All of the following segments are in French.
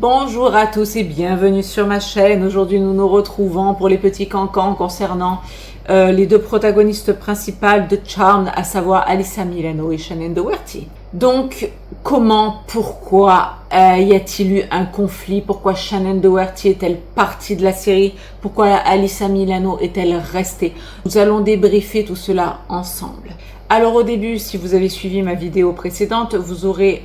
Bonjour à tous et bienvenue sur ma chaîne. Aujourd'hui nous nous retrouvons pour les petits cancans concernant les deux protagonistes principales de Charmed, à savoir Alyssa Milano et Shannon Doherty. Donc comment, pourquoi y a-t-il eu un conflit? Pourquoi Shannon Doherty est-elle partie de la série? Pourquoi Alyssa Milano est-elle restée? Nous allons débriefer tout cela ensemble. Alors au début, si vous avez suivi ma vidéo précédente, vous aurez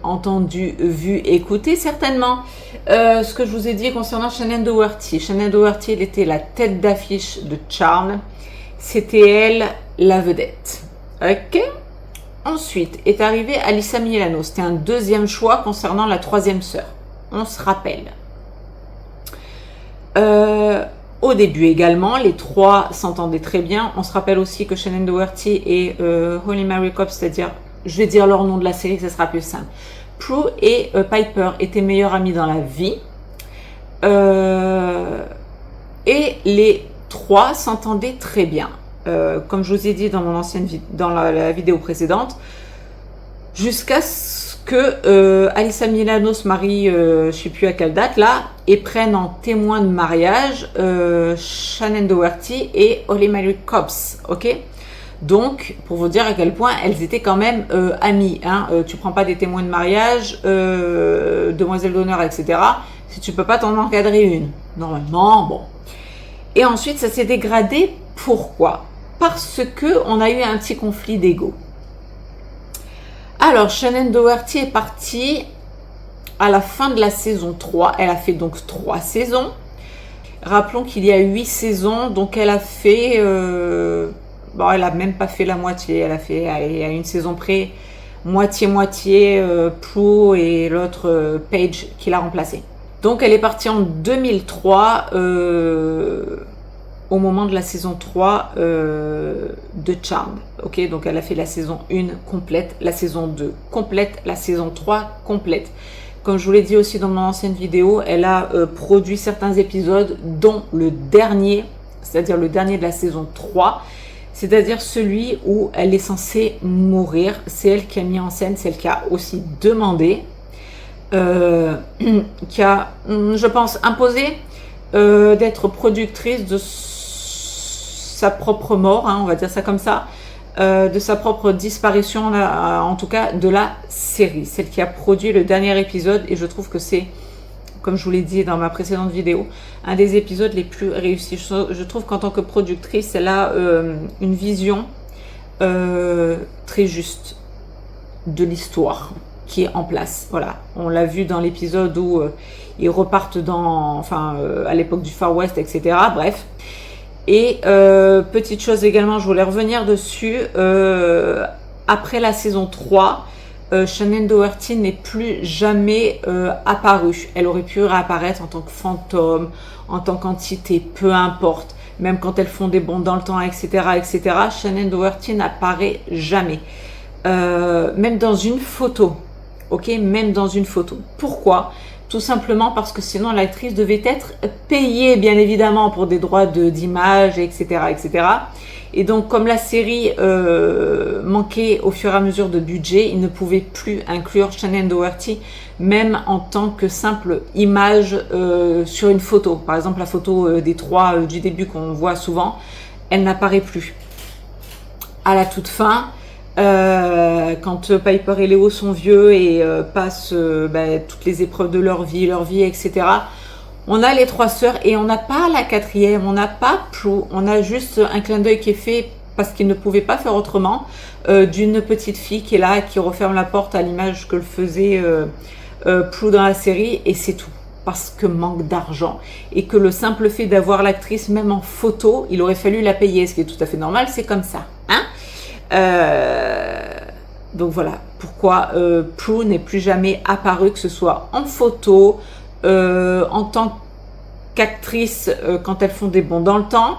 entendu, vu, écouté certainement ce que je vous ai dit concernant Shannon Doherty. Shannon Doherty, elle était la tête d'affiche de Charmed. C'était elle, la vedette. Ok. Ensuite est arrivée Alyssa Milano. C'était un deuxième choix concernant la troisième sœur. On se rappelle. Au début également, les trois s'entendaient très bien. On se rappelle aussi que Shannon Doherty et Holly Marie Cobbs, c'est-à-dire, je vais dire leur nom de la série, que ce sera plus simple. Prue et Piper étaient meilleurs amis dans la vie. Et les trois s'entendaient très bien. Comme je vous ai dit dans mon dans la vidéo précédente, jusqu'à ce que Alyssa Milano se marie, je ne sais plus à quelle date là, et prennent en témoin de mariage Shannon Doherty et Holly Marie Cobbs, ok? Donc, pour vous dire à quel point elles étaient quand même amies, hein. Tu prends pas des témoins de mariage, demoiselles d'honneur, etc. si tu peux pas t'en encadrer une. Normalement, bon. Et ensuite, ça s'est dégradé. Pourquoi? Parce que on a eu un petit conflit d'ego. Alors, Shannon Doherty est partie à la fin de la saison 3. Elle a fait donc 3 saisons. Rappelons qu'il y a 8 saisons, donc elle a fait... bon, elle a même pas fait la moitié. Elle a fait, à une saison près, moitié-moitié, Prue et l'autre Paige qui l'a remplacée. Donc, elle est partie en 2003, au moment de la saison 3 de Charmed. Ok, donc elle a fait la saison 1 complète, la saison 2 complète, la saison 3 complète. Comme je vous l'ai dit aussi dans mon ancienne vidéo, elle a produit certains épisodes, dont le dernier, c'est-à-dire le dernier de la saison 3, c'est-à-dire celui où elle est censée mourir. C'est elle qui a mis en scène, c'est elle qui a aussi demandé, qui a, je pense, imposé d'être productrice de sa propre mort, hein, on va dire ça comme ça, de sa propre disparition, en tout cas de la série, celle qui a produit le dernier épisode. Et je trouve que c'est, comme je vous l'ai dit dans ma précédente vidéo, un des épisodes les plus réussis. Je trouve qu'en tant que productrice, elle a une vision très juste de l'histoire qui est en place. Voilà, on l'a vu dans l'épisode où ils repartent à l'époque du Far West, etc. Bref. Et petite chose également, je voulais revenir dessus, après la saison 3, Shannon Doherty n'est plus jamais apparue. Elle aurait pu réapparaître en tant que fantôme, en tant qu'entité, peu importe. Même quand elles font des bonds dans le temps, etc., etc., Shannon Doherty n'apparaît jamais. Même dans une photo. Ok, même dans une photo. Pourquoi? Tout simplement parce que sinon l'actrice devait être payée, bien évidemment, pour des droits d'image, etc., etc. Et donc, comme la série manquait au fur et à mesure de budget, ils ne pouvaient plus inclure Shannon Doherty, même en tant que simple image sur une photo. Par exemple, la photo des trois du début qu'on voit souvent, elle n'apparaît plus. À la toute fin, quand Piper et Leo sont vieux et passent toutes les épreuves de leur vie, etc. On a les trois sœurs et on n'a pas la quatrième, on n'a pas Prue, on a juste un clin d'œil qui est fait parce qu'ils ne pouvaient pas faire autrement, d'une petite fille qui est là, qui referme la porte à l'image que le faisait Prue dans la série, et c'est tout. Parce que manque d'argent, et que le simple fait d'avoir l'actrice même en photo, il aurait fallu la payer, ce qui est tout à fait normal, c'est comme ça, hein. Donc voilà pourquoi Prue n'est plus jamais apparue, que ce soit en photo, en tant qu'actrice quand elles font des bonds dans le temps,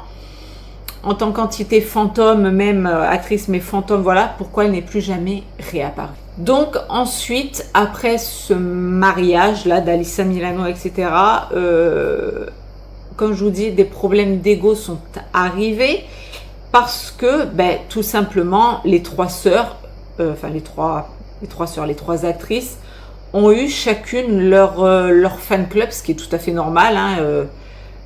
en tant qu'entité fantôme, même actrice mais fantôme, voilà pourquoi elle n'est plus jamais réapparue. Donc ensuite, après ce mariage là d'Alyssa Milano, etc., comme je vous dis, des problèmes d'ego sont arrivés. Parce que, tout simplement, les trois sœurs, les trois actrices, ont eu chacune leur fan club, ce qui est tout à fait normal, hein,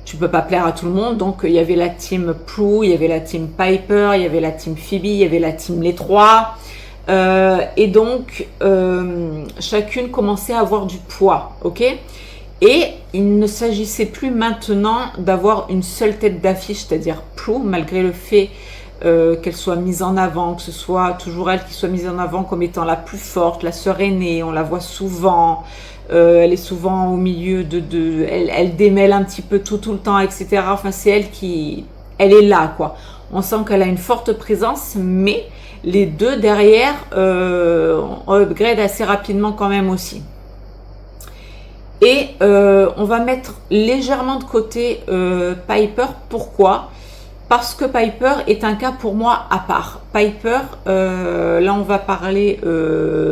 tu peux pas plaire à tout le monde, donc il y avait la team Prue, il y avait la team Piper, il y avait la team Phoebe, il y avait la team les trois, et donc chacune commençait à avoir du poids, ok? Et il ne s'agissait plus maintenant d'avoir une seule tête d'affiche, c'est-à-dire Prue, malgré le fait qu'elle soit mise en avant, que ce soit toujours elle qui soit mise en avant comme étant la plus forte, la sœur aînée, on la voit souvent, elle est souvent au milieu elle démêle un petit peu tout le temps, etc. Enfin, c'est elle elle est là, quoi. On sent qu'elle a une forte présence, mais les deux derrière on upgrade assez rapidement quand même aussi. Et on va mettre légèrement de côté Piper. Pourquoi ? Parce que Piper est un cas pour moi à part. Piper, là on va parler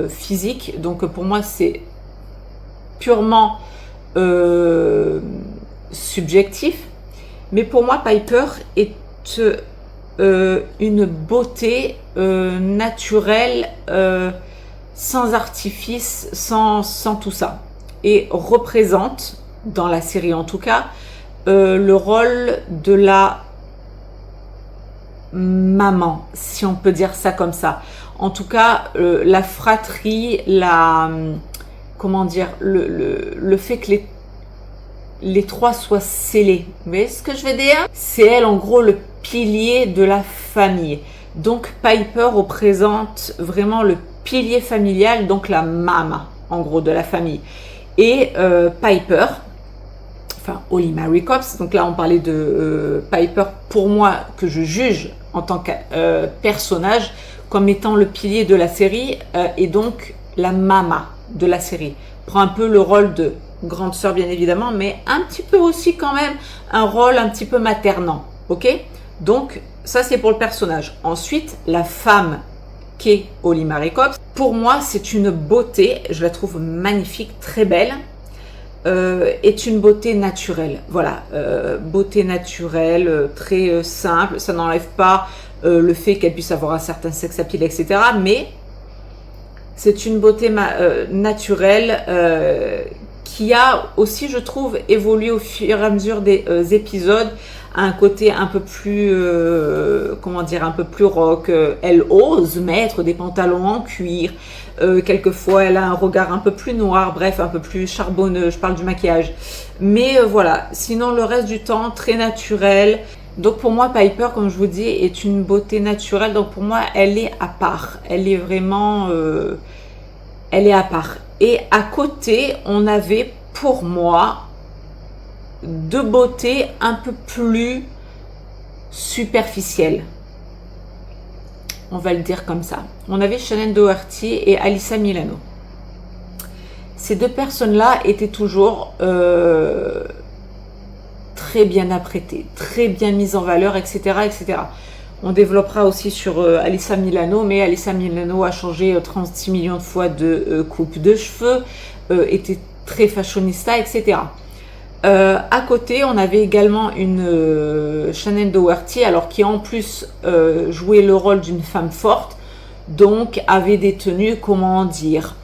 physique, donc pour moi c'est purement subjectif. Mais pour moi Piper est une beauté naturelle, sans artifice, sans tout ça. Et représente, dans la série en tout cas, le rôle de la maman, si on peut dire ça comme ça. En tout cas, la fratrie, comment dire, le fait que les trois soient scellés. Vous voyez ce que je veux dire? C'est elle, en gros, le pilier de la famille. Donc, Piper représente vraiment le pilier familial, donc la maman, en gros, de la famille. Et Piper, enfin Holly Marie Cobbs, donc là on parlait de Piper, pour moi, que je juge en tant que personnage comme étant le pilier de la série, et donc la mama de la série. Prend un peu le rôle de grande sœur bien évidemment, mais un petit peu aussi quand même un rôle un petit peu maternant, ok? Donc ça c'est pour le personnage. Ensuite, la femme qu'est Holly Marie Cobbs, pour moi c'est une beauté, je la trouve magnifique, très belle, est une beauté naturelle, voilà, beauté naturelle, très simple, ça n'enlève pas le fait qu'elle puisse avoir un certain sex appeal, etc., mais c'est une beauté naturelle qui a aussi, je trouve, évolué au fur et à mesure des épisodes, à un côté un peu plus, comment dire, un peu plus rock. Elle ose mettre des pantalons en cuir. Quelquefois, elle a un regard un peu plus noir, bref, un peu plus charbonneux. Je parle du maquillage. Mais voilà, sinon le reste du temps, très naturel. Donc pour moi, Piper, comme je vous dis, est une beauté naturelle. Donc pour moi, elle est à part. Elle est vraiment... elle est à part. Et à côté, on avait pour moi deux beautés un peu plus superficielles. On va le dire comme ça. On avait Shannen Doherty et Alyssa Milano. Ces deux personnes-là étaient toujours très bien apprêtées, très bien mises en valeur, etc., etc. On développera aussi sur Alyssa Milano, mais Alyssa Milano a changé 36 millions de fois de coupe de cheveux, était très fashionista, etc. À côté, on avait également une Shannen Doherty, alors qui en plus jouait le rôle d'une femme forte, donc avait des tenues, comment dire,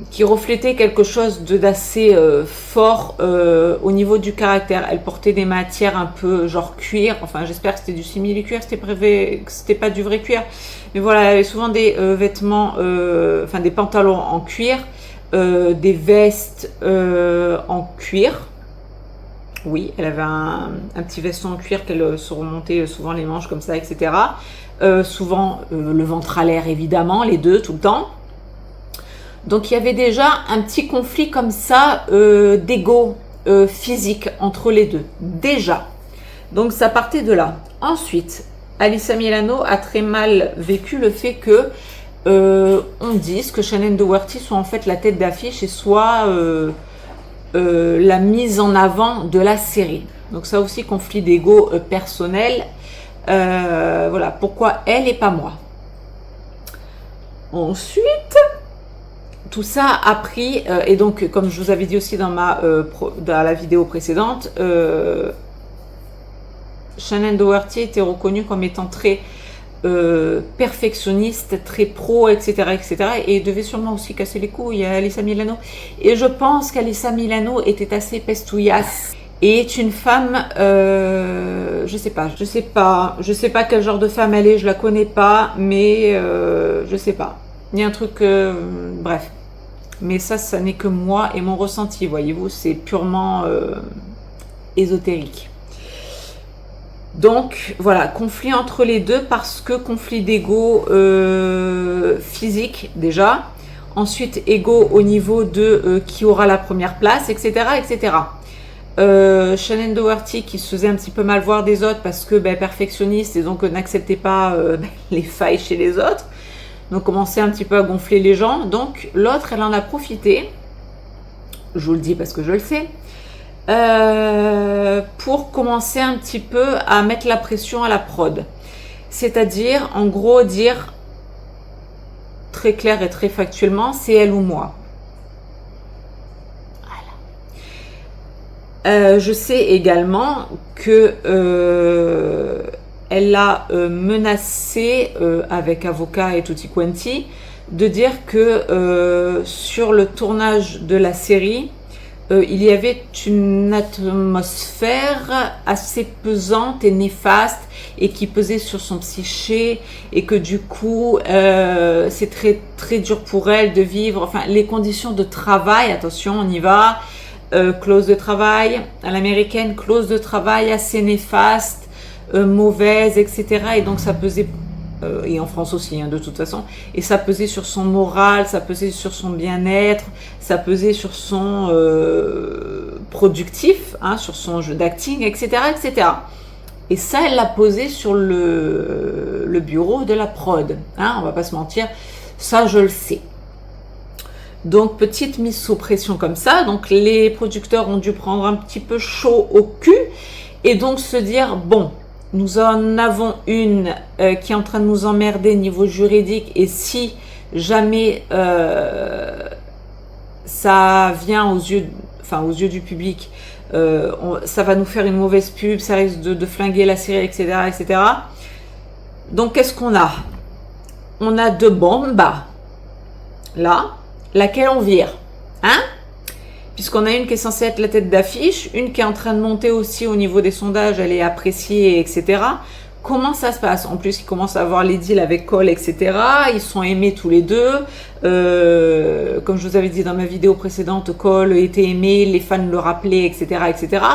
qui reflétait quelque chose d'assez fort au niveau du caractère. Elle portait des matières un peu genre cuir, enfin j'espère que c'était du simili-cuir, c'était pas du vrai cuir, mais voilà, elle avait souvent des vêtements, enfin des pantalons en cuir, des vestes en cuir. Oui, elle avait un petit veston en cuir qu'elle se remontait souvent les manches comme ça, etc. Souvent le ventre à l'air évidemment, les deux tout le temps. Donc il y avait déjà un petit conflit comme ça d'ego physique entre les deux, déjà. Donc ça partait de là. Ensuite, Alyssa Milano a très mal vécu le fait que on dise que Shannen Doherty soit en fait la tête d'affiche et soit la mise en avant de la série. Donc ça aussi, conflit d'ego personnel. Voilà, pourquoi elle et pas moi. Ensuite... Tout ça a pris, et donc comme je vous avais dit aussi dans la vidéo précédente, Shannen Doherty était reconnue comme étant très perfectionniste, très pro, etc., etc. Et devait sûrement aussi casser les couilles à Alyssa Milano. Et je pense qu'Alyssa Milano était assez pestouillasse et est une femme, je sais pas quel genre de femme elle est, je la connais pas, mais je sais pas. Il y a un truc, bref. Mais ça n'est que moi et mon ressenti, voyez-vous, c'est purement ésotérique. Donc voilà, conflit entre les deux parce que conflit d'ego physique déjà, ensuite ego au niveau de qui aura la première place, etc. etc. Shannen Doherty qui se faisait un petit peu mal voir des autres parce que perfectionniste et donc n'acceptait pas les failles chez les autres, donc commençait un petit peu à gonfler les gens. Donc l'autre, elle en a profité, je vous le dis parce que je le sais, pour commencer un petit peu à mettre la pression à la prod. C'est-à-dire, en gros, dire très clair et très factuellement, c'est elle ou moi. Voilà. Je sais également que elle a menacé, avec avocat et tutti quanti, de dire que sur le tournage de la série, il y avait une atmosphère assez pesante et néfaste et qui pesait sur son psyché et que du coup c'est très très dur pour elle de vivre, enfin les conditions de travail, attention on y va, clause de travail à l'américaine, clause de travail assez néfaste, mauvaise, etc. Et donc ça pesait, et en France aussi de toute façon, et ça pesait sur son moral, ça pesait sur son bien-être, ça pesait sur son productif, sur son jeu d'acting, etc., etc. Et ça, elle l'a posé sur le bureau de la prod, on va pas se mentir, ça je le sais. Donc petite mise sous pression comme ça, donc les producteurs ont dû prendre un petit peu chaud au cul et donc se dire bon, nous en avons une qui est en train de nous emmerder niveau juridique et si jamais ça vient aux yeux du public, ça va nous faire une mauvaise pub, ça risque de flinguer la série, etc., etc. Donc qu'est-ce qu'on a? On a deux bombes là, laquelle on vire, puisqu'on a une qui est censée être la tête d'affiche, une qui est en train de monter aussi au niveau des sondages, elle est appréciée, etc. Comment ça se passe? En plus, ils commencent à avoir les deals avec Cole, etc. Ils sont aimés tous les deux. Comme je vous avais dit dans ma vidéo précédente, Cole était aimé, les fans le rappelaient, etc., etc.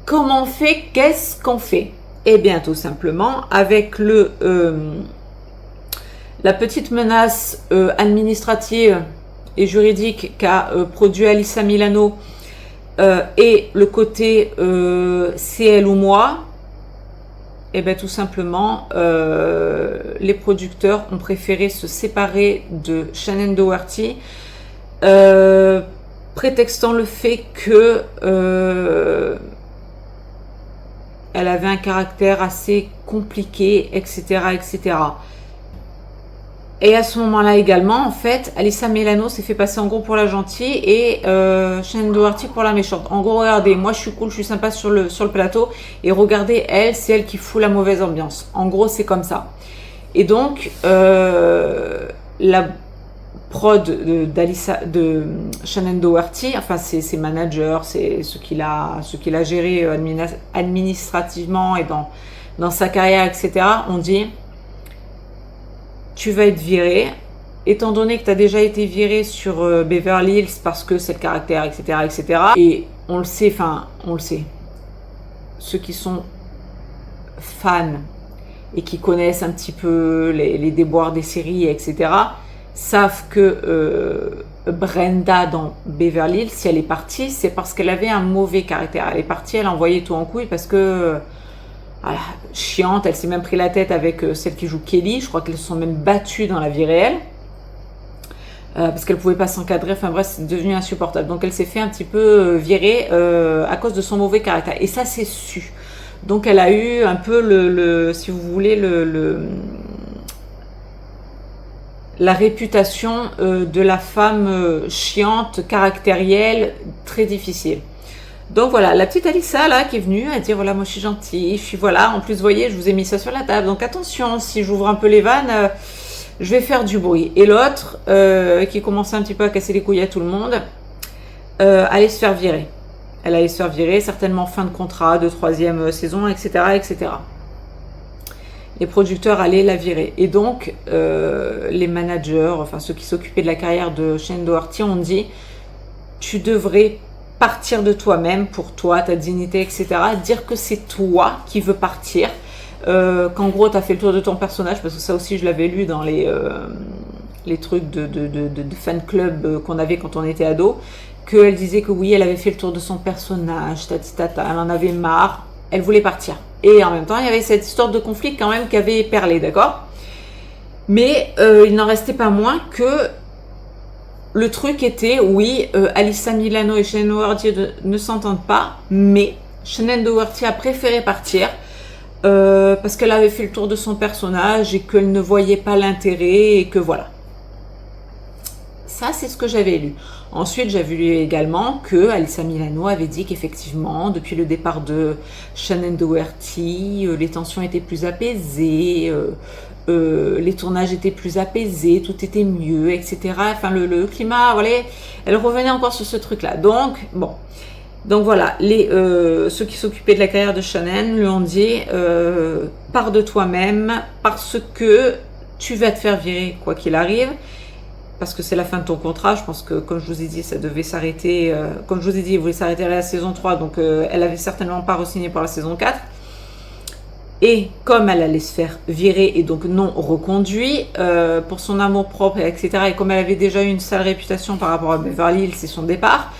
Comment on fait? Qu'est-ce qu'on fait? Eh bien, tout simplement, avec la petite menace administrative et juridique qu'a produit Alyssa Milano et le côté c'est elle ou moi, et bien tout simplement les producteurs ont préféré se séparer de Shannen Doherty prétextant le fait que elle avait un caractère assez compliqué, etc., etc. Et à ce moment-là également, en fait, Alyssa Milano s'est fait passer en gros pour la gentille et Shannen Doherty pour la méchante. En gros, regardez, moi je suis cool, je suis sympa sur le plateau et regardez, elle, c'est elle qui fout la mauvaise ambiance. En gros, c'est comme ça. Et donc, la prod de Shannen Doherty, enfin ses managers, c'est ce qu'il a géré administrativement et dans sa carrière, etc., ont dit tu vas être viré, étant donné que tu as déjà été viré sur Beverly Hills parce que c'est le caractère, etc., etc. Et on le sait, ceux qui sont fans et qui connaissent un petit peu les déboires des séries, etc., savent que Brenda dans Beverly Hills, si elle est partie, c'est parce qu'elle avait un mauvais caractère. Elle est partie, elle a envoyé tout en couille parce que voilà, chiante, elle s'est même pris la tête avec celle qui joue Kelly, je crois qu'elles se sont même battues dans la vie réelle parce qu'elle pouvait pas s'encadrer, enfin bref, c'est devenu insupportable. Donc elle s'est fait un petit peu virer à cause de son mauvais caractère et ça c'est su. Donc elle a eu un peu si vous voulez la réputation de la femme chiante, caractérielle, très difficile. Donc voilà, la petite Alissa là qui est venue à dire voilà, moi je suis gentille, je suis voilà, en plus vous voyez, je vous ai mis ça sur la table, donc attention, si j'ouvre un peu les vannes, je vais faire du bruit. Et l'autre, qui commençait un petit peu à casser les couilles à tout le monde, allait se faire virer. Elle allait se faire virer, certainement fin de contrat, de 3e saison, etc., etc. Les producteurs allaient la virer. Et donc, les managers, enfin ceux qui s'occupaient de la carrière de Shannon Doherty ont dit tu devrais partir de toi-même, pour toi, ta dignité, etc. Dire que c'est toi qui veux partir, qu'en gros, tu as fait le tour de ton personnage, parce que ça aussi, je l'avais lu dans les trucs de fan club qu'on avait quand on était ado, qu'elle disait que oui, elle avait fait le tour de son personnage, tata, elle en avait marre, elle voulait partir. Et en même temps, il y avait cette histoire de conflit quand même qui avait perlé, d'accord? Mais il n'en restait pas moins que le truc était, oui, Alyssa Milano et Shannon Doherty ne s'entendent pas, mais Shannon Doherty a préféré partir parce qu'elle avait fait le tour de son personnage et qu'elle ne voyait pas l'intérêt et que voilà. Ça, c'est ce que j'avais lu. Ensuite, j'avais lu également que Alyssa Milano avait dit qu'effectivement, depuis le départ de Shannon Doherty, les tensions étaient plus apaisées, les tournages étaient plus apaisés, tout était mieux, etc. Enfin, le climat, voilà, elle revenait encore sur ce truc-là. Donc, bon. Donc voilà, ceux qui s'occupaient de la carrière de Shannon lui ont dit pars de toi-même parce que tu vas te faire virer quoi qu'il arrive. Parce que c'est la fin de ton contrat, je pense que, comme je vous ai dit, ça devait s'arrêter, comme je vous ai dit, il voulait s'arrêter à la saison 3, donc elle avait certainement pas re-signé pour la saison 4. Et comme elle allait se faire virer et donc non reconduit, pour son amour propre, etc., et comme elle avait déjà eu une sale réputation par rapport à Beverly Hills, c'est son départ,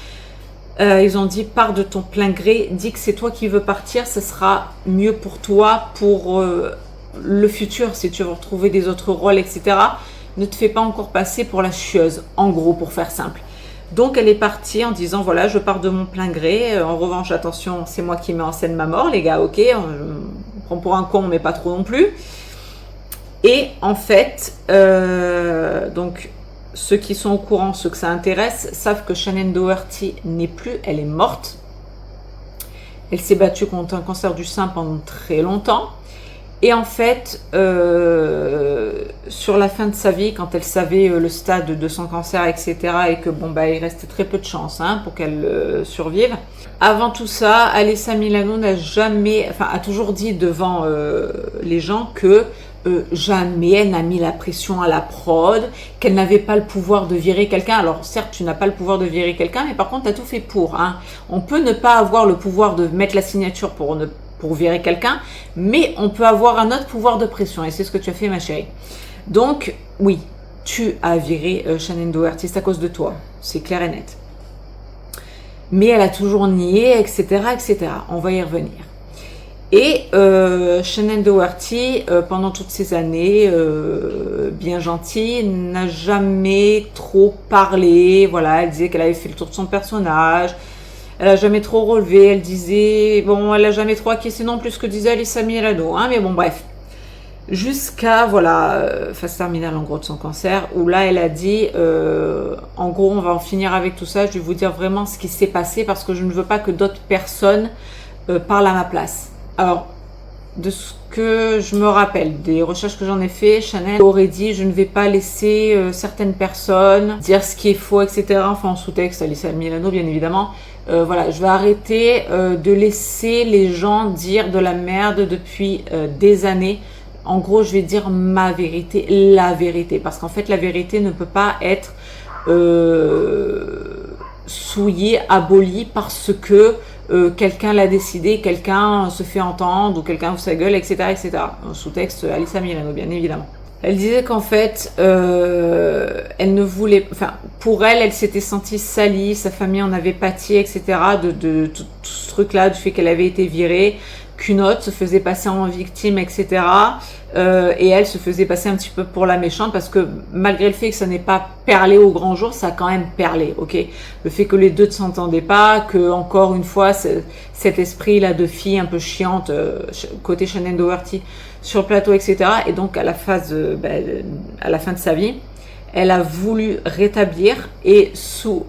ils ont dit, pars de ton plein gré, dis que c'est toi qui veux partir, ce sera mieux pour toi, pour le futur, si tu veux retrouver des autres rôles, etc., ne te fais pas encore passer pour la chieuse, en gros, pour faire simple. Donc, elle est partie en disant, voilà, je pars de mon plein gré. En revanche, attention, c'est moi qui mets en scène ma mort, les gars, ok, on prend pour un con, mais pas trop non plus. Et en fait, donc, ceux qui sont au courant, ceux que ça intéresse, savent que Shannon Doherty n'est plus, elle est morte. Elle s'est battue contre un cancer du sein pendant très longtemps. Et en fait, sur la fin de sa vie, quand elle savait le stade de son cancer, etc., et que bon bah il restait très peu de chance pour qu'elle survive. Avant tout ça, Alyssa Milano a toujours dit devant les gens que jamais elle n'a mis la pression à la prod, qu'elle n'avait pas le pouvoir de virer quelqu'un. Alors certes, tu n'as pas le pouvoir de virer quelqu'un, mais par contre, tu as tout fait pour. On peut ne pas avoir le pouvoir de mettre la signature pour virer quelqu'un, mais on peut avoir un autre pouvoir de pression, et c'est ce que tu as fait, ma chérie. Donc, oui, tu as viré Shannon Doherty, c'est à cause de toi, c'est clair et net. Mais elle a toujours nié, etc., etc. On va y revenir. Et Shannon Doherty, pendant toutes ces années, bien gentille, n'a jamais trop parlé. Voilà, elle disait qu'elle avait fait le tour de son personnage. Elle a jamais trop relevé, elle disait, bon, elle a jamais trop acquiescé non plus ce que disait Alyssa Milano, mais bon, bref. Jusqu'à, voilà, phase terminale en gros de son cancer, où là, elle a dit, en gros, on va en finir avec tout ça, je vais vous dire vraiment ce qui s'est passé, parce que je ne veux pas que d'autres personnes parlent à ma place. Alors, de ce que je me rappelle, des recherches que j'en ai fait, Shannon aurait dit, je ne vais pas laisser certaines personnes dire ce qui est faux, etc. Enfin, en sous-texte, Alyssa Milano, bien évidemment. Voilà, je vais arrêter de laisser les gens dire de la merde depuis des années. En gros, je vais dire ma vérité, la vérité. Parce qu'en fait, la vérité ne peut pas être souillée, abolie parce que quelqu'un l'a décidé, quelqu'un se fait entendre ou quelqu'un ouvre sa gueule, etc. etc. Sous-texte, Alyssa Milano, bien évidemment. Elle disait qu'en fait, elle ne voulait... Enfin, pour elle, elle s'était sentie salie, sa famille en avait pâti, etc. de tout ce truc-là, du fait qu'elle avait été virée, qu'une autre se faisait passer en victime, etc. Et elle se faisait passer un petit peu pour la méchante parce que malgré le fait que ça n'ait pas perlé au grand jour, ça a quand même perlé, ok. Le fait que les deux ne s'entendaient pas, que encore une fois, cet esprit-là de fille un peu chiante, côté Shannon Doherty, sur le plateau, etc. Et donc à la fin de sa vie, elle a voulu rétablir et sous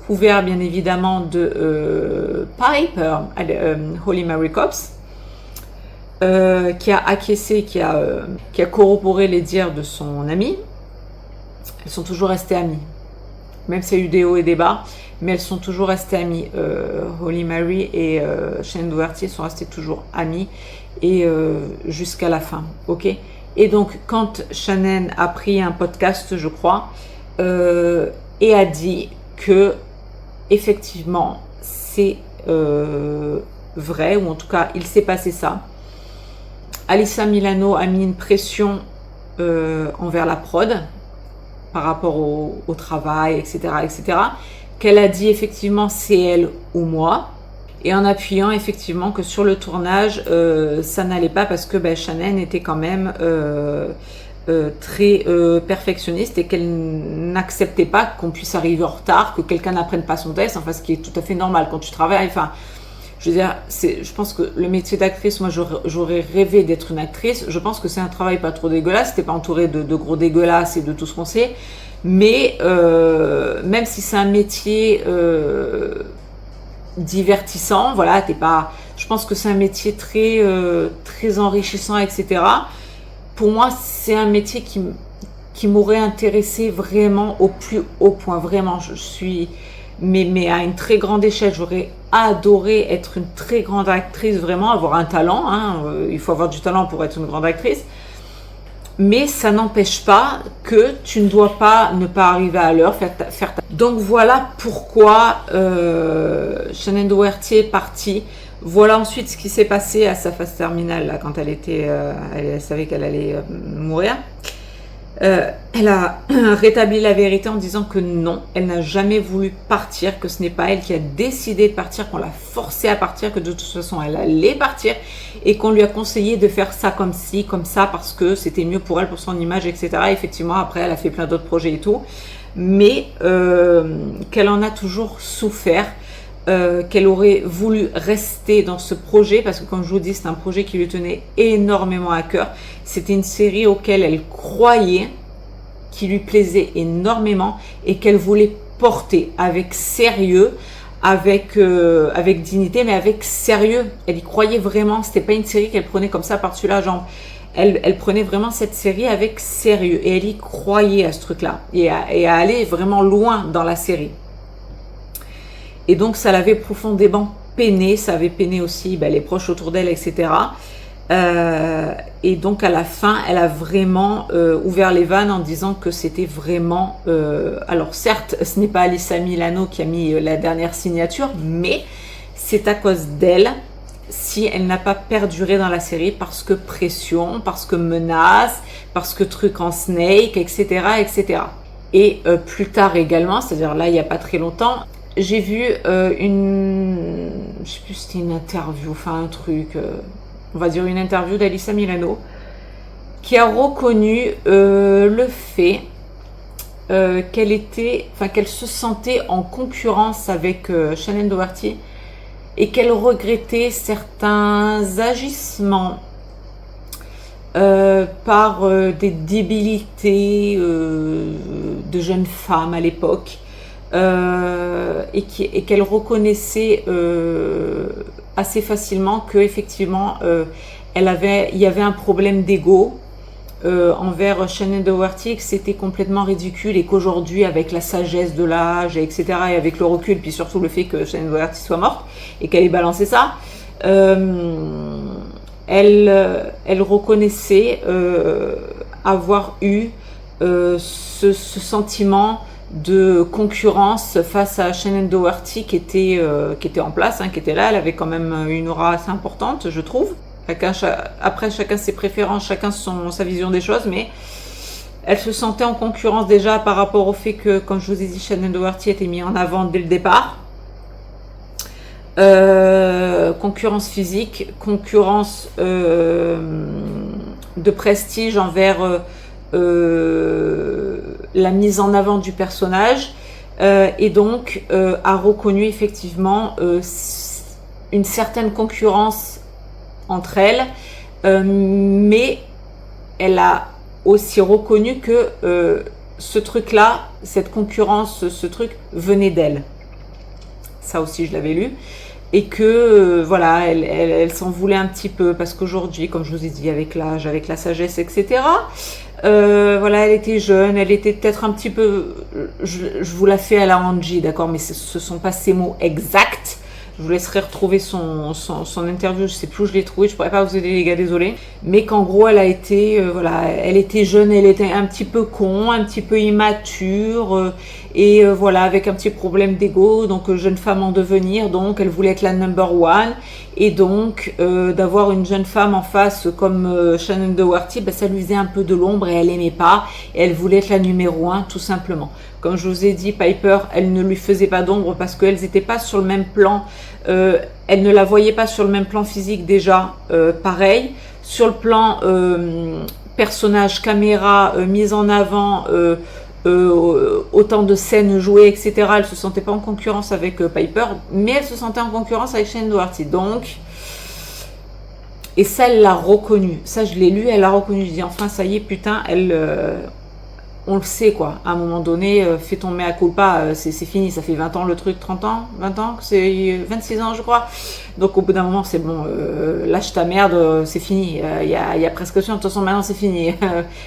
couvert bien évidemment de Piper, Holly Marie Cobbs, qui a acquiescé, qui a corroboré les dires de son amie. Elles sont toujours restées amies, même s'il y a eu des hauts et des bas, mais elles sont toujours restées amies. Holly Marie et Shannen Doherty sont restées toujours amies et jusqu'à la fin, ok. Et donc quand Shannen a pris un podcast, je crois, et a dit que effectivement c'est vrai, ou en tout cas il s'est passé ça. Alyssa Milano a mis une pression envers la prod par rapport au travail, etc., etc., qu'elle a dit effectivement c'est elle ou moi, et en appuyant effectivement que sur le tournage ça n'allait pas parce que Shannen était quand même très perfectionniste et qu'elle n'acceptait pas qu'on puisse arriver en retard, que quelqu'un n'apprenne pas son texte, enfin ce qui est tout à fait normal quand tu travailles, enfin je veux dire, je pense que le métier d'actrice, moi j'aurais rêvé d'être une actrice. Je pense que c'est un travail pas trop dégueulasse, t'es pas entouré de gros dégueulasses et de tout ce qu'on sait. Mais même si c'est un métier divertissant, voilà, t'es pas. Je pense que c'est un métier très enrichissant, etc. Pour moi, c'est un métier qui m'aurait intéressé vraiment au plus haut point. Vraiment, je suis. Mais à une très grande échelle, j'aurais adoré être une très grande actrice, vraiment avoir un talent, hein. Il faut avoir du talent pour être une grande actrice, mais ça n'empêche pas que tu ne dois pas ne pas arriver à l'heure, faire ta... Donc voilà pourquoi Shannen Doherty est partie. Voilà ensuite ce qui s'est passé à sa phase terminale là, quand elle savait qu'elle allait mourir. Elle a rétabli la vérité en disant que non, elle n'a jamais voulu partir, que ce n'est pas elle qui a décidé de partir, qu'on l'a forcée à partir, que de toute façon elle allait partir et qu'on lui a conseillé de faire ça comme ci, comme ça parce que c'était mieux pour elle, pour son image, etc. Effectivement, après elle a fait plein d'autres projets et tout, mais qu'elle en a toujours souffert. Qu'elle aurait voulu rester dans ce projet parce que comme je vous dis c'est un projet qui lui tenait énormément à cœur, c'était une série auquel elle croyait, qui lui plaisait énormément et qu'elle voulait porter avec sérieux, avec dignité, mais avec sérieux. Elle y croyait vraiment, c'était pas une série qu'elle prenait comme ça par-dessus la jambe. Elle prenait vraiment cette série avec sérieux et elle y croyait à ce truc-là et à aller vraiment loin dans la série. Et donc, ça l'avait profondément peiné. Ça avait peiné aussi les proches autour d'elle, etc. Et donc, à la fin, elle a vraiment ouvert les vannes en disant que c'était vraiment... alors, certes, ce n'est pas Alyssa Milano qui a mis la dernière signature, mais c'est à cause d'elle si elle n'a pas perduré dans la série parce que pression, parce que menace, parce que truc en snake, etc., etc. Et plus tard également, c'est-à-dire là, il n'y a pas très longtemps, j'ai vu je sais plus si c'était une interview, enfin un truc, on va dire une interview d'Alyssa Milano, qui a reconnu le fait qu'elle se sentait en concurrence avec Shannen Doherty et qu'elle regrettait certains agissements par des débilités de jeunes femmes à l'époque. Et qu'elle reconnaissait assez facilement que effectivement il y avait un problème d'ego envers Shannen Doherty, que c'était complètement ridicule et qu'aujourd'hui avec la sagesse de l'âge etc. et avec le recul puis surtout le fait que Shannen Doherty soit morte et qu'elle ait balancé ça, elle reconnaissait avoir eu ce sentiment de concurrence face à Shannen Doherty qui était en place, qui était là. Elle avait quand même une aura assez importante, je trouve. Après, chacun ses préférences, chacun sa vision des choses, mais elle se sentait en concurrence déjà par rapport au fait que, comme je vous ai dit, Shannen Doherty était mis en avant dès le départ. Concurrence physique, concurrence de prestige envers la mise en avant du personnage, et donc a reconnu effectivement une certaine concurrence entre elles, mais elle a aussi reconnu que ce truc-là, cette concurrence, ce truc venait d'elle. Ça aussi, je l'avais lu. Et que, voilà, elle s'en voulait un petit peu, parce qu'aujourd'hui, comme je vous ai dit, avec l'âge, avec la sagesse, etc., voilà, elle était jeune, elle était peut-être un petit peu... Je vous la fais à la Angie, d'accord, mais ce sont pas ces mots exacts. Je vous laisserai retrouver son interview, je sais plus où je l'ai trouvé, je pourrais pas vous aider les gars, désolé. Mais qu'en gros, elle a été, voilà, elle était jeune, elle était un petit peu con, un petit peu immature, et voilà, avec un petit problème d'ego, donc jeune femme en devenir, donc elle voulait être la number one, et donc d'avoir une jeune femme en face comme Shannon Doherty, ben, ça lui faisait un peu de l'ombre et elle aimait pas, et elle voulait être la numéro 1 tout simplement. Comme je vous ai dit, Piper, elle ne lui faisait pas d'ombre parce qu'elles n'étaient pas sur le même plan, elle ne la voyait pas sur le même plan physique déjà, pareil, sur le plan personnage, caméra, mise en avant, autant de scènes jouées, etc. Elle se sentait pas en concurrence avec Piper, mais elle se sentait en concurrence avec Shannon Doherty. Donc, et ça, elle l'a reconnu. Ça, je l'ai lu, elle l'a reconnu. Je dis enfin, ça y est, putain, elle, on le sait quoi. À un moment donné, fais ton mea culpa, c'est fini. Ça fait 20 ans le truc, 30 ans, 20 ans, c'est 26 ans, je crois. Donc au bout d'un moment, c'est bon, lâche ta merde, c'est fini. Il y a prescription. De toute façon, maintenant, c'est fini.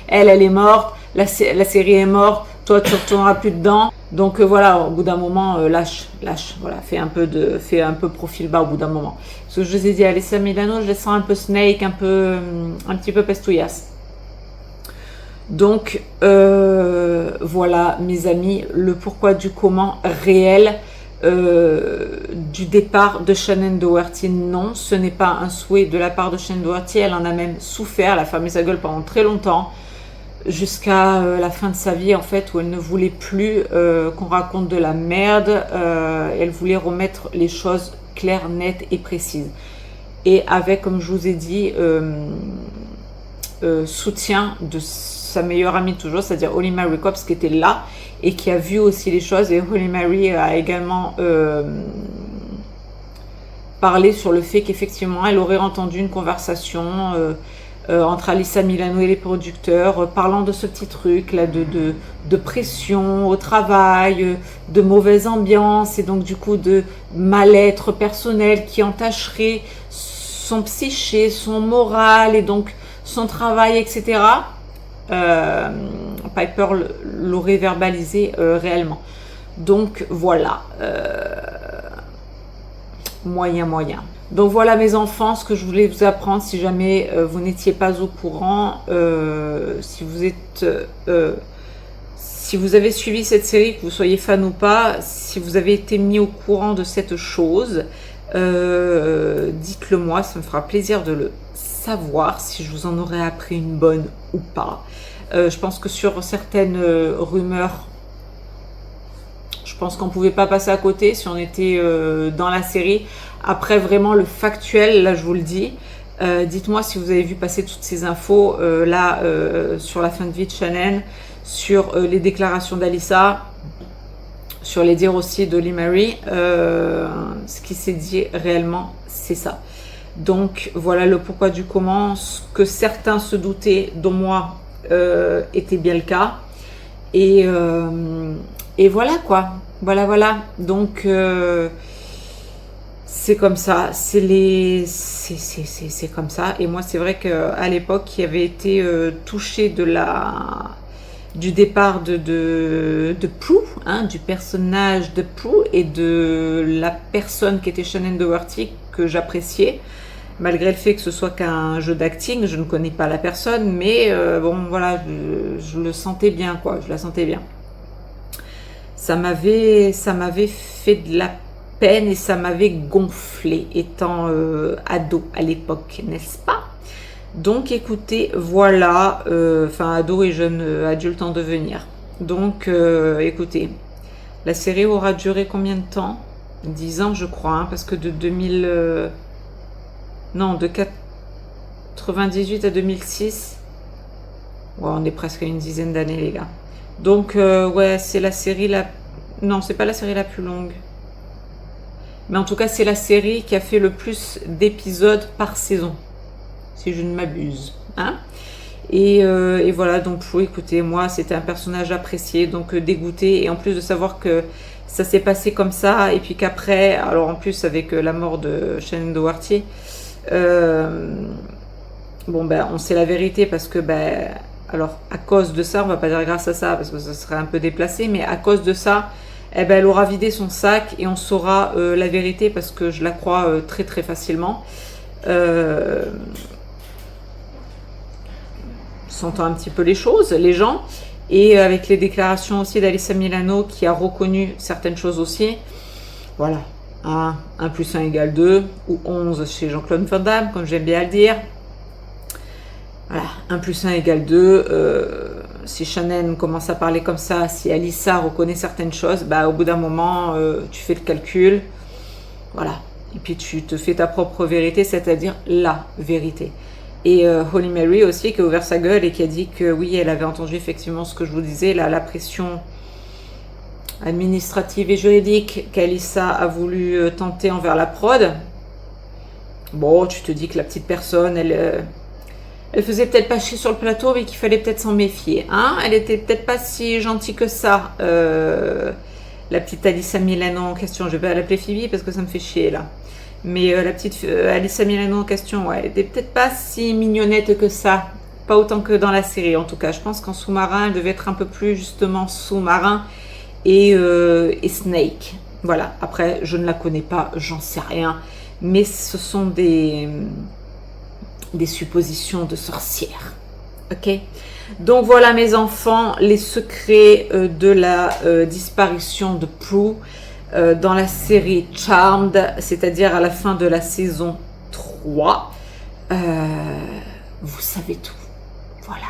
Elle est morte. La série est morte. Toi, tu ne retourneras plus dedans. Donc voilà, au bout d'un moment, lâche. Voilà, fais un peu profil bas au bout d'un moment. Parce que je vous ai dit, Alyssa Milano, je la sens un peu snake, un petit peu pestouillasse. Donc voilà, mes amis, le pourquoi du comment réel du départ de Shannon Doherty. Non, ce n'est pas un souhait de la part de Shannon Doherty. Elle en a même souffert. Elle a fermé sa gueule pendant très longtemps, jusqu'à la fin de sa vie en fait, où elle ne voulait plus qu'on raconte de la merde. Elle voulait remettre les choses claires, nettes et précises. Et avec, comme je vous ai dit, soutien de sa meilleure amie toujours, c'est-à-dire Holly Marie Cobbs, qui était là et qui a vu aussi les choses. Et Holly Marie a également parlé sur le fait qu'effectivement elle aurait entendu une conversation entre Alyssa Milano et les producteurs, parlant de ce petit truc là de pression au travail, de mauvaise ambiance, et donc du coup de mal-être personnel qui entacherait son psyché, son moral et donc son travail, etc. Piper l'aurait verbalisé réellement. Donc voilà, moyen. Donc voilà mes enfants, ce que je voulais vous apprendre, si jamais vous n'étiez pas au courant, si vous avez suivi cette série, que vous soyez fan ou pas, si vous avez été mis au courant de cette chose, dites-le moi, ça me fera plaisir de le savoir, si je vous en aurais appris une bonne ou pas. Je pense que sur certaines rumeurs, je pense qu'on ne pouvait pas passer à côté si on était dans la série. Après, vraiment, le factuel, là, je vous le dis. Dites-moi si vous avez vu passer toutes ces infos là sur la fin de vie de Shannon, sur les déclarations d'Alyssa, sur les dires aussi de Holly Marie. Ce qui s'est dit réellement, c'est ça. Donc, voilà le pourquoi du comment. Ce que certains se doutaient, dont moi, était bien le cas. Et voilà quoi. Voilà. Donc... c'est comme ça, c'est comme ça. Et moi, c'est vrai qu'à l'époque, qui avait été touchée du départ de Prue, hein, du personnage de Prue et de la personne qui était Shannon Doherty, que j'appréciais, malgré le fait que ce soit qu'un jeu d'acting. Je ne connais pas la personne, mais bon, voilà, je le sentais bien, quoi. Je la sentais bien. Ça m'avait fait de la peine et ça m'avait gonflé étant ado à l'époque, n'est-ce pas? Donc écoutez, voilà, enfin ado et jeune adulte en devenir. Donc écoutez, la série aura duré combien de temps? 10 ans je crois, hein, parce que de 98 à 2006, ouais, on est presque à une dizaine d'années les gars. Donc ouais, c'est la série non, c'est pas la série la plus longue. Mais en tout cas, c'est la série qui a fait le plus d'épisodes par saison, si je ne m'abuse. Hein? Et voilà, donc écoutez, moi c'était un personnage apprécié, donc dégoûté, et en plus de savoir que ça s'est passé comme ça, et puis qu'après, alors en plus avec la mort de Shannon Doherty, bon ben on sait la vérité parce que ben alors à cause de ça, on va pas dire grâce à ça parce que ça serait un peu déplacé, mais à cause de ça, eh ben elle aura vidé son sac et on saura la vérité parce que je la crois très très facilement. Sentant un petit peu les choses, les gens, et avec les déclarations aussi d'Alyssa Milano qui a reconnu certaines choses aussi. Voilà, 1 plus 1 égale 2, ou 11 chez Jean-Claude Van Damme, comme j'aime bien le dire. Voilà, 1 plus 1 égale 2. Si Shannon commence à parler comme ça, si Alyssa reconnaît certaines choses, bah, au bout d'un moment, tu fais le calcul. Voilà, et puis tu te fais ta propre vérité, c'est-à-dire la vérité. Et Holly Mary aussi qui a ouvert sa gueule et qui a dit que oui, elle avait entendu effectivement ce que je vous disais, là, la pression administrative et juridique qu'Alyssa a voulu tenter envers la prod. Bon, tu te dis que la petite personne, elle faisait peut-être pas chier sur le plateau, mais qu'il fallait peut-être s'en méfier. Hein, elle était peut-être pas si gentille que ça, la petite Alyssa Milano en question. Je vais l'appeler Phoebe parce que ça me fait chier là. Mais la petite Alyssa Milano en question, ouais, elle était peut-être pas si mignonnette que ça. Pas autant que dans la série, en tout cas. Je pense qu'en sous-marin, elle devait être un peu plus, justement, sous-marin et Snake. Voilà. Après, je ne la connais pas, j'en sais rien. Mais ce sont des suppositions de sorcières. Ok ? Donc voilà, mes enfants, les secrets de la disparition de Prue. Dans la série Charmed, c'est-à-dire à la fin de la saison 3. Vous savez tout. Voilà.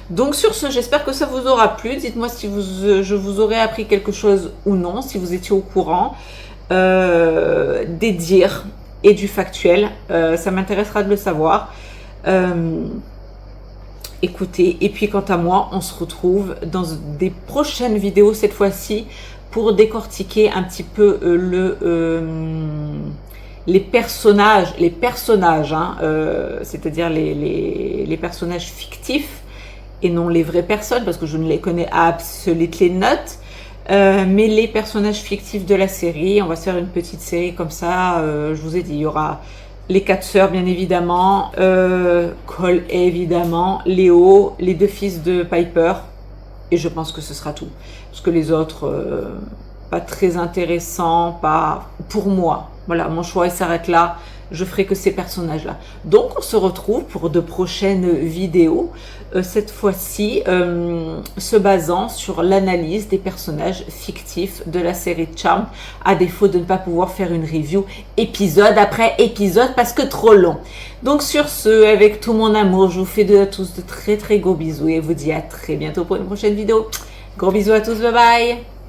Donc sur ce, j'espère que ça vous aura plu. Dites-moi si je vous aurais appris quelque chose ou non, si vous étiez au courant des dires et du factuel. Ça m'intéressera de le savoir. Écoutez, et puis quant à moi, on se retrouve dans des prochaines vidéos cette fois-ci pour décortiquer un petit peu les personnages, hein, c'est-à-dire les personnages fictifs et non les vraies personnes, parce que je ne les connais absolument not, mais les personnages fictifs de la série. On va se faire une petite série comme ça, je vous ai dit, il y aura les 4 sœurs bien évidemment, Cole évidemment, Léo, les 2 fils de Piper, et je pense que ce sera tout. Parce que les autres, pas très intéressants, pas pour moi. Voilà, mon choix il s'arrête là. Je ferai que ces personnages-là. Donc, on se retrouve pour de prochaines vidéos. Cette fois-ci, se basant sur l'analyse des personnages fictifs de la série Charmed, à défaut de ne pas pouvoir faire une review épisode après épisode parce que trop long. Donc, sur ce, avec tout mon amour, je vous fais à tous de très très gros bisous et vous dis à très bientôt pour une prochaine vidéo. Gros bisous à tous, bye bye!